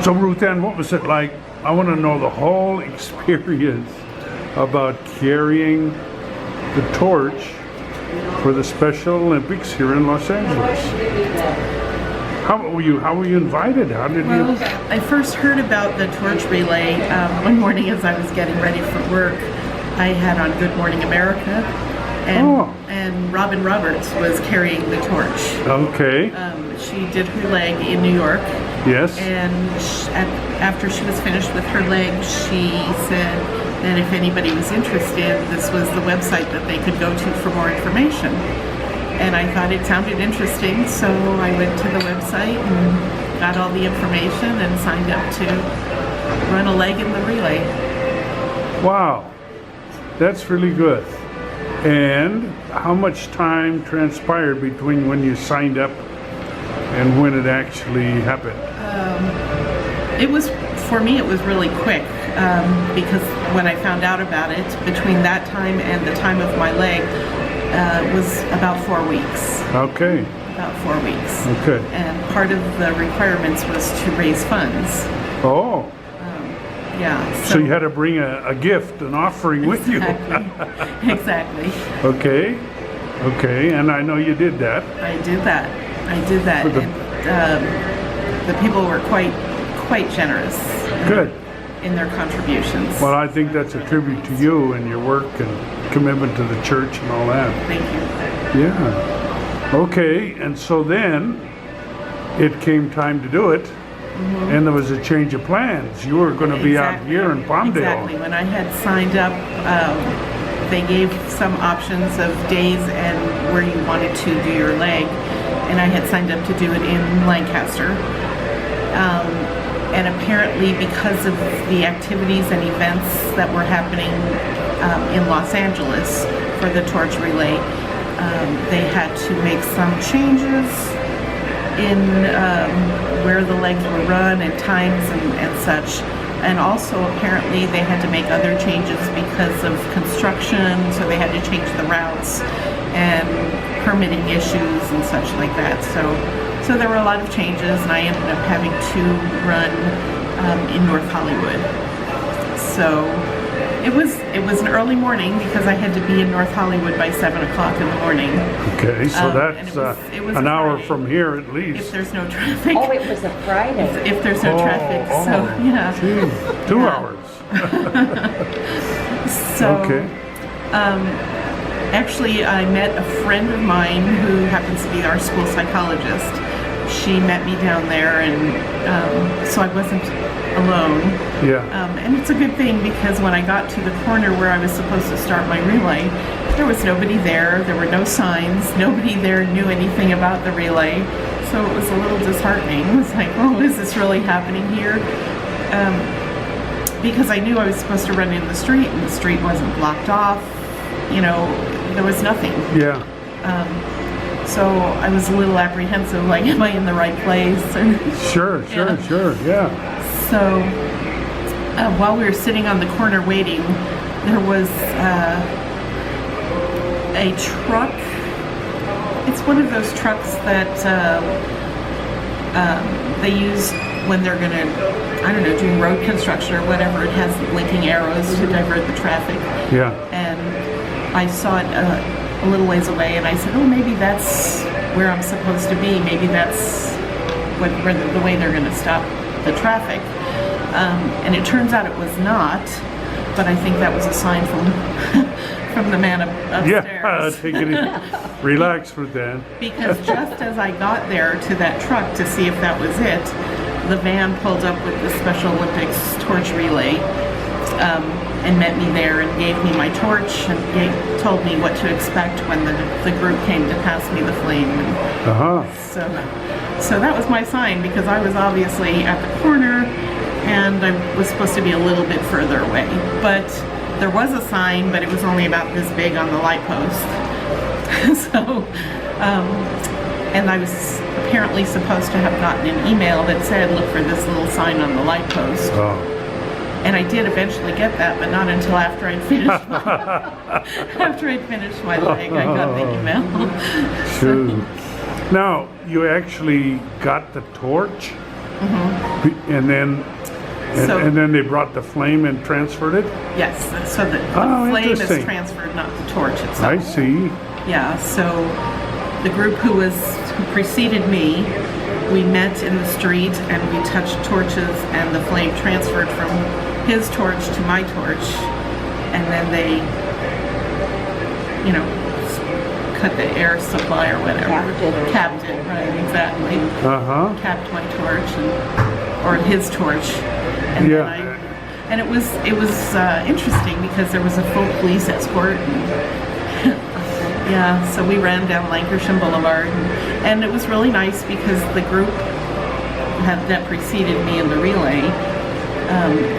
So Ruthann, what was it like? I want to know the whole experience about carrying the torch for the Special Olympics here in Los Angeles. How were you invited? How did Well, you? I first heard about the torch relay one morning as I was getting ready for work. I had on Good Morning America, and Robin Roberts was carrying the torch. Okay. She did her leg in New York. Yes. And after she was finished with her leg, she said that if anybody was interested, this was the website that they could go to for more information. And I thought it sounded interesting, so I went to the website and got all the information and signed up to run a leg in the relay. Wow, that's really good. And how much time transpired between when you signed up and when it actually happened? For me, it was really quick because when I found out about it, between that time and the time of my leg, was about 4 weeks. Okay. About 4 weeks. Okay. And part of the requirements was to raise funds. Oh. Yeah. So you had to bring a gift, an offering with you. Exactly. Okay. Okay. And I know you did that. I did that. And, the people were quite generous. Good. In their contributions. Well, I think that's a tribute to you and your work and commitment to the church and all that. Thank you. Yeah. Okay, and so then it came time to do it, and there was a change of plans. You were going to be out here in Palmdale. Exactly. When I had signed up, they gave some options of days and where you wanted to do your leg, and I had signed up to do it in Lancaster. And apparently, because of the activities and events that were happening in Los Angeles for the torch relay, they had to make some changes in where the legs were run and times and such. And also, apparently, they had to make other changes because of construction, so they had to change the routes and permitting issues and such like that. So there were a lot of changes, and I ended up having to run in North Hollywood. So it was an early morning because I had to be in North Hollywood by 7 o'clock in the morning. Okay, so that's it was an hour Friday, from here at least. if there's no traffic. Oh, it was a Friday. If there's no traffic, so yeah. Geez, 2 hours. So, Okay. Actually, I met a friend of mine who happens to be our school psychologist. She met me down there, and so I wasn't alone. Yeah. And it's a good thing because when I got to the corner where I was supposed to start my relay, there was nobody there. There were no signs. Nobody there knew anything about the relay. So it was a little disheartening. It was like, oh, is this really happening here? Because I knew I was supposed to run in the street, and the street wasn't blocked off. You know, there was nothing. Yeah. So I was a little apprehensive, like, am I in the right place? And Sure, yeah. so while we were sitting on the corner waiting, there was a truck. It's one of those trucks that they use when they're going to, I don't know, doing road construction or whatever. It has blinking arrows to divert the traffic. Yeah. And I saw it a little ways away, and I said, oh, maybe that's where I'm supposed to be. Maybe that's where the way they're going to stop the traffic. And it turns out it was not, but I think that was a sign from the man upstairs. Yeah, take it easy. Relax, Ruthann. Because just as I got there to that truck to see if that was it, the van pulled up with the Special Olympics torch relay and met me there and gave me my torch and told me what to expect when the group came to pass me the flame. So that was my sign, because I was obviously at the corner and I was supposed to be a little bit further away. But there was a sign, but it was only about this big on the light post. So, and I was apparently supposed to have gotten an email that said, look for this little sign on the light post. Oh. And I did eventually get that, but not until after I'd finished my leg. I got the email. True. Now, you actually got the torch And then and then they brought the flame and transferred it? Yes, so the flame is interesting. transferred, not the torch itself. I see. Yeah, so the group who preceded me, we met in the street and we touched torches, and the flame transferred from his torch to my torch, and then they, cut the air supply or whatever. Capped it, right, exactly. Capped my torch, or his torch. And then it was interesting because there was a full police escort. Yeah, so we ran down Lancashire Boulevard, and it was really nice because the group that preceded me in the relay,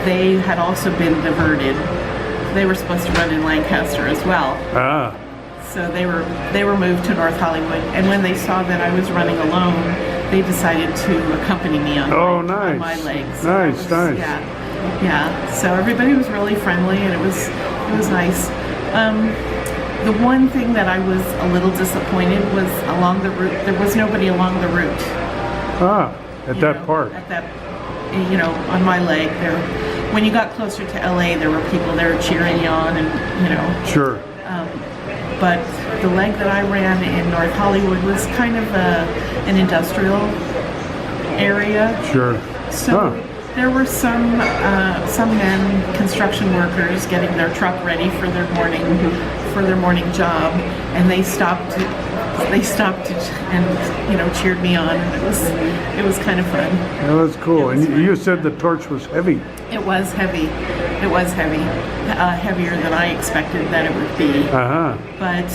they had also been diverted. They were supposed to run in Lancaster as well. So they were moved to North Hollywood, and when they saw that I was running alone, they decided to accompany me on my legs. Nice. Yeah. So everybody was really friendly, and it was nice. The one thing that I was a little disappointed was along the route. There was nobody along the route. At that part. At that, on my leg there. When you got closer to LA, there were people there cheering you on, and Sure. But the leg that I ran in North Hollywood was kind of an industrial area. Sure. So there were some men, construction workers, getting their truck ready for their morning job, and they stopped and cheered me on, and it was kind of fun. That was cool. And you said the torch was heavy. It was heavy. Heavier than I expected that it would be. But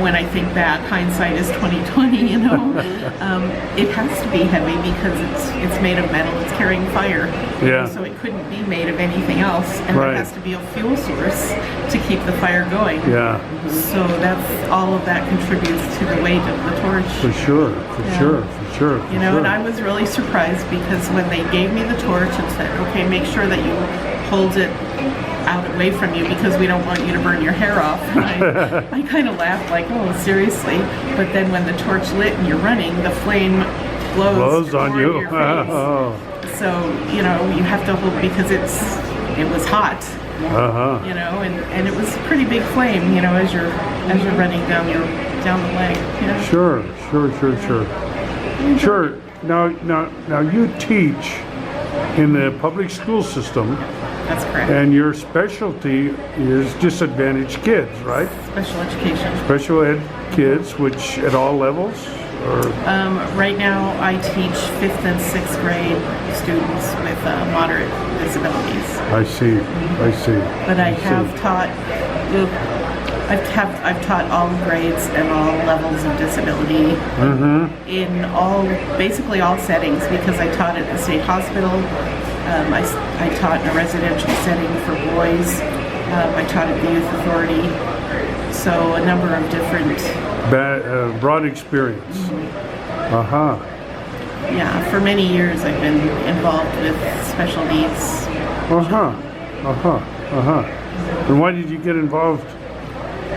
when I think back, hindsight is 20/20. It has to be heavy because it's made of metal. It's carrying fire. Yeah. So it couldn't be made of anything else, and Right. there has to be a fuel source to keep the fire going. Yeah. So all of that contributes to the weight of the torch. For sure. And I was really surprised because when they gave me the torch and said, okay, make sure that you hold it out away from you because we don't want you to burn your hair off. And I kind of laughed like, oh, seriously? But then when the torch lit and you're running, the flame blows on you. Your face. So, you have to hold because it was hot. And it was a pretty big flame, as you're running down the leg. Sure. Now you teach in the public school system. That's correct. And your specialty is disadvantaged kids, right? Special education. Special ed kids, which at all levels? Or? Right now I teach 5th and 6th grade students with moderate disabilities. I see. But I have taught, I've taught all grades and all levels of disability in basically all settings because I taught at the state hospital. I taught in a residential setting for boys. I taught at the youth authority. So a number of different... broad experience. Yeah, for many years I've been involved with special needs. And why did you get involved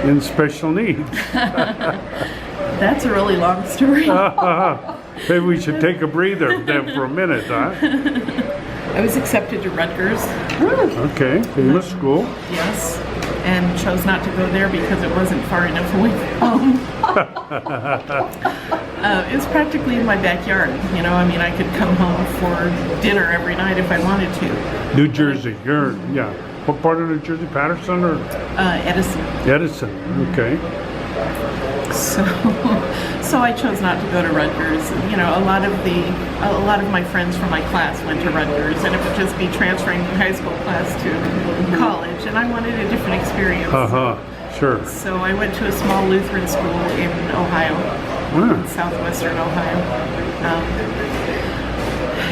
in special needs? That's a really long story. Maybe we should take a breather then for a minute, huh? I was accepted to Rutgers. Okay, famous school. Yes, and chose not to go there because it wasn't far enough away from home. It was practically in my backyard. I could come home for dinner every night if I wanted to. New Jersey, what part of New Jersey? Patterson or? Edison. Edison, okay. So I chose not to go to Rutgers. A lot of my friends from my class went to Rutgers, and it would just be transferring from high school class to college, and I wanted a different experience. Sure. So I went to a small Lutheran school in Ohio, in southwestern Ohio.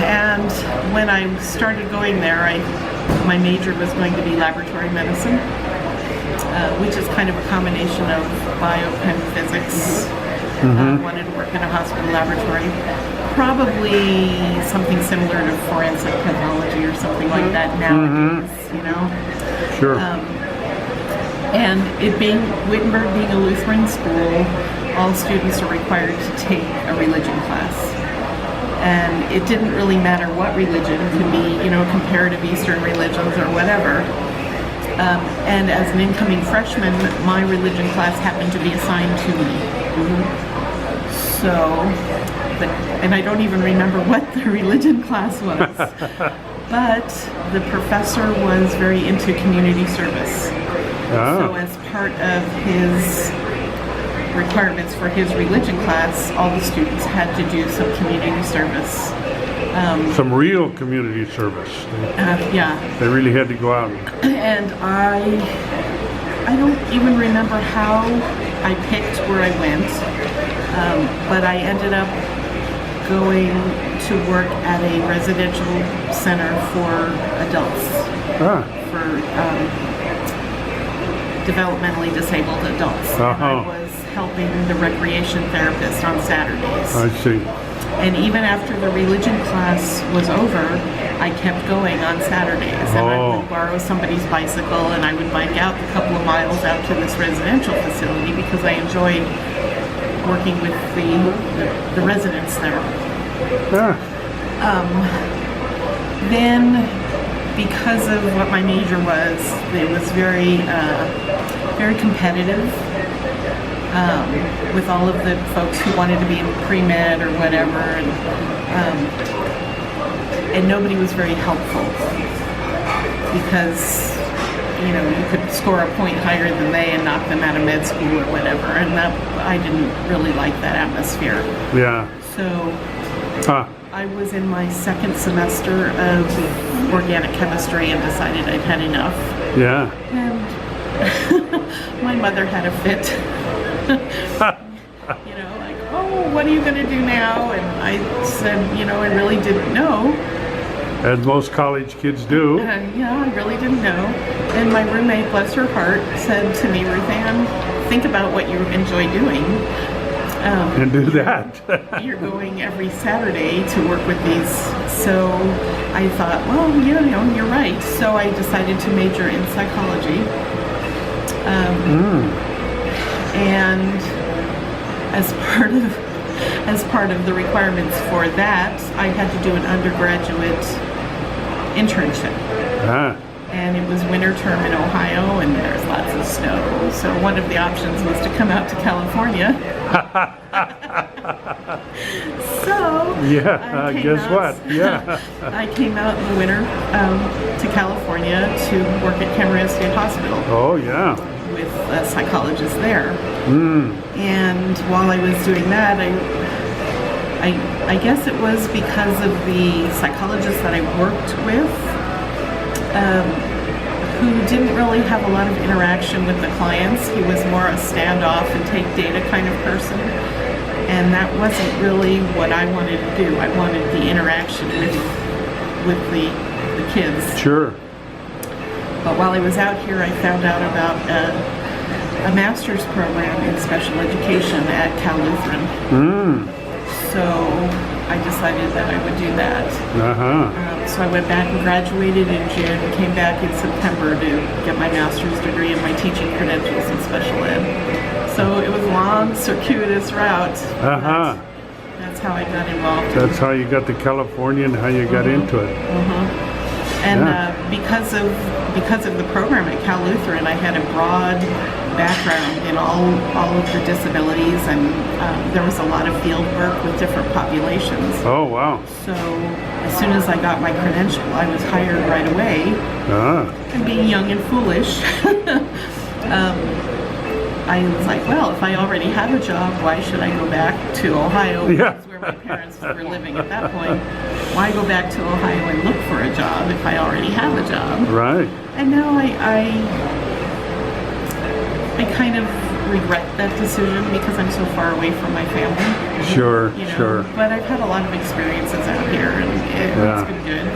And when I started going there, my major was going to be laboratory medicine, which is kind of a combination of biochem physics. I wanted to work in a hospital laboratory, probably something similar to forensic pathology or something like that nowadays, Sure. And Wittenberg being a Lutheran school, all students are required to take a religion class. And it didn't really matter what religion. It could be, comparative Eastern religions or whatever. And as an incoming freshman, my religion class happened to be assigned to me. So, and I don't even remember what the religion class was. But the professor was very into community service. So as part of his requirements for his religion class, all the students had to do some community service. Some real community service. Yeah. They really had to go out. And I don't even remember how I picked where I went, but I ended up going to work at a residential center for adults, for developmentally disabled adults. And I was helping the recreation therapist on Saturdays. I see. And even after the religion class was over, I kept going on Saturdays. And I would borrow somebody's bicycle and I would bike out a couple of miles out to this residential facility because I enjoyed working with the residents there. Then, because of what my major was, it was very, very competitive. With all of the folks who wanted to be in pre-med or whatever, and nobody was very helpful because you could score a point higher than they and knock them out of med school or whatever, and I didn't really like that atmosphere. Yeah. So I was in my second semester of organic chemistry and decided I'd had enough. Yeah. And my mother had a fit. Like, oh, what are you going to do now? And I said, I really didn't know. As most college kids do. Yeah, I really didn't know. And my roommate, bless her heart, said to me, Ruthann, think about what you enjoy doing. And do that. You're going every Saturday to work with these. So I thought, well, you're right. So I decided to major in psychology. And as part of the requirements for that, I had to do an undergraduate internship. And it was winter term in Ohio, and there's lots of snow. So one of the options was to come out to California. So yeah, guess what? Yeah. I came out in the winter to California to work at Camarillo State Hospital. Oh yeah. With a psychologist there. And while I was doing that, I guess it was because of the psychologist that I worked with, who didn't really have a lot of interaction with the clients. He was more a standoff and take data kind of person. And that wasn't really what I wanted to do. I wanted the interaction with the kids. Sure. But while I was out here, I found out about a master's program in special education at Cal Lutheran. So I decided that I would do that. So I went back and graduated in June and came back in September to get my master's degree and my teaching credentials in special ed. So it was a long, circuitous route. That's how I got involved. That's how you got to California and how you got into it. And because of the program at Cal Lutheran, I had a broad background in all of the disabilities, and there was a lot of field work with different populations. Oh wow! So as soon as I got my credential, I was hired right away. And being young and foolish, I was like, well, if I already have a job, why should I go back to Ohio? That's where my parents were living at that point. Why go back to Ohio and look for a job if I already have a job? Right. And now I kind of regret that decision because I'm so far away from my family. Sure. But I've had a lot of experiences out here, and it's been good.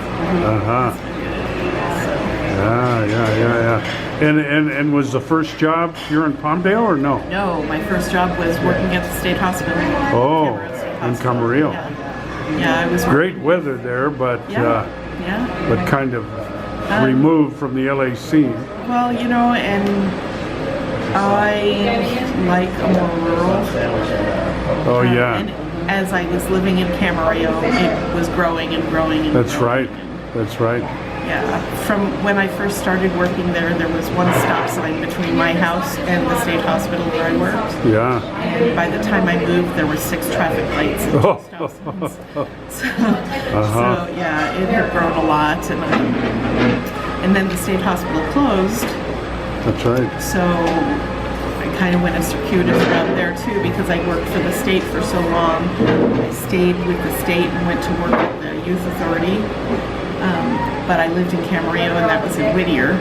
And was the first job here in Palmdale or no? No, my first job was working at the state hospital. Oh, in Camarillo. Yeah, I was great weather there, but but kind of removed from the LA scene. Well, and I like a more rural. as I was living in Camarillo, it was growing and growing and That's growing. right. That's right. Yeah, from when I first started working there was one stop sign between my house and the state hospital where I worked. Yeah. And by the time I moved, there were 6 traffic lights and 2 stop signs. So yeah, it had grown a lot, and then the state hospital closed. That's right. So I kind of went a circuitous route there too, because I worked for the state for so long. I stayed with the state and went to work at the youth authority. But I lived in Camarillo, and that was in Whittier.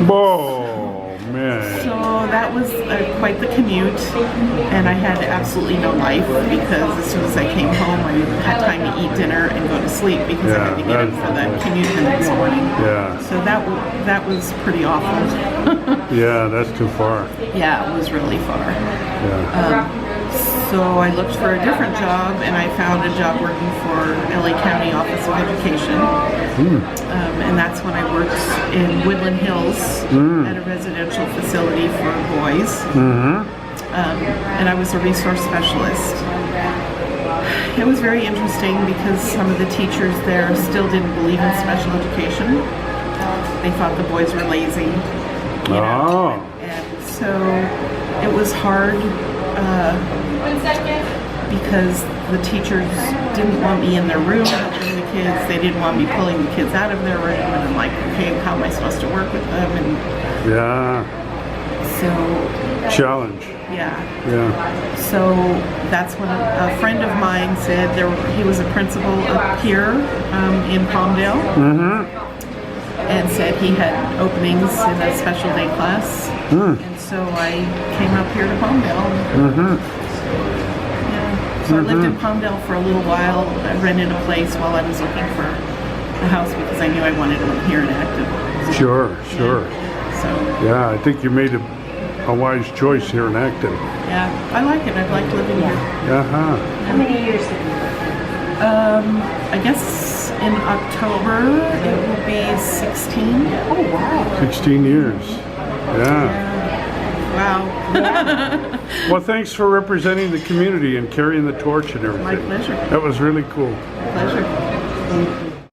Whoa, man. So that was quite the commute, and I had absolutely no life, because as soon as I came home, I had time to eat dinner and go to sleep, because I had to get up for the commute the next morning. Yeah. So that was pretty awful. Yeah, that's too far. Yeah, it was really far. Yeah. So I looked for a different job, and I found a job working for LA County Office of Education. And that's when I worked in Woodland Hills at a residential facility for boys. And I was a resource specialist. It was very interesting, because some of the teachers there still didn't believe in special education. They thought the boys were lazy. You know? And so it was hard. Because the teachers didn't want me in their room helping the kids. They didn't want me pulling the kids out of their room. And I'm like, okay, how am I supposed to work with them? And so challenge. Yeah. So that's when a friend of mine said he was a principal up here in Palmdale, and said he had openings in a special day class. And so I came up here to Palmdale. So I lived in Palmdale for a little while. I rented a place while I was looking for a house, because I knew I wanted to live here in Acton. Sure. So Yeah, I think you made a wise choice here in Acton. yeah, I like it. I've liked living here. Uh-huh. How many years have you been? I guess in October it will be 16. Oh, wow. 16 years. Yeah. Wow. Well, thanks for representing the community and carrying the torch and everything. My pleasure. That was really cool. Pleasure.